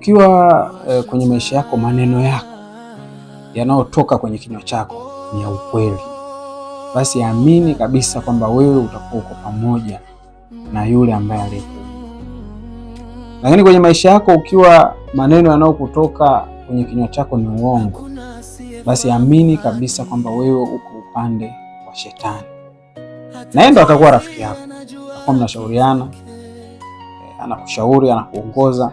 Ukiwa kwenye maisha yako, maneno yako yanayotoka kwenye kinywa chako ni ya ukweli, basi amini kabisa kwamba wewe utakuwa uko pamoja na yule ambaye alipo. Lakini kwenye maisha yako ukiwa maneno yanayokutoka kwenye kinywa chako ni uongo, basi amini kabisa kwamba wewe uko upande wa shetani, na yeye ndo atakuwa rafiki yako. Kwa mnashauriana, anakushauri, anakuongoza,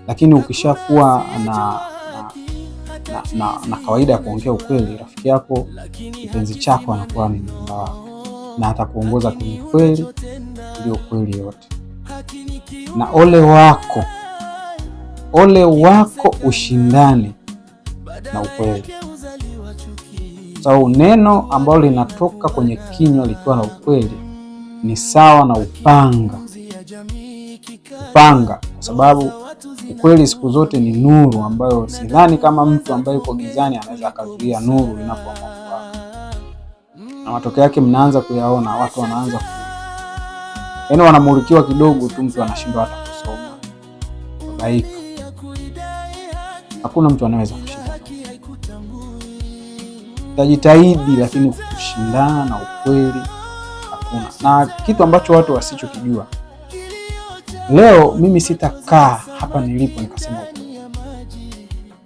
lakini ukishakuwa na kawaida ya kuongea ukweli, rafiki yako, kipenzi chako anakuwa ni mwamba wako, na atakuongoza kwenye kweli, ndio kweli yote. Na ole wako ushindane na ukweli. So neno ambalo linatoka kwenye kinywa likiwa na ukweli ni sawa na upanga, kwa sababu ukweli siku zote ni nuru, ambayo sidhani kama mtu ambaye yuko gizani anaweza akazuia nuru inapoamua kuwaka. Na matokeo yake mnaanza kuyaona, watu wanaanza yaani wanamulikiwa kidogo tu, mtu anashindwa hata kusoma, baika. Hakuna mtu anaweza kushinda. Tajitahidi, lakini kushindana na ukweli hakuna. Na kitu ambacho watu wasichokijua, leo mimi sitakaa hapa nilipo nikasema ukweli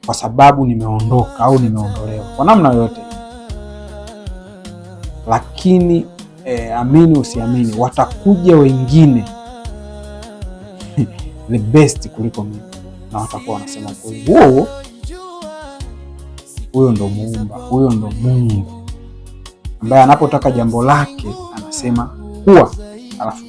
kwa sababu nimeondoka au nimeondolewa kwa namna yoyote, lakini amini usiamini, watakuja wengine the best kuliko mimi, na watakuwa wanasema ukweli. Huyo ndo Muumba, huyo ndo Mungu ambaye anapotaka jambo lake anasema kuwa, alafu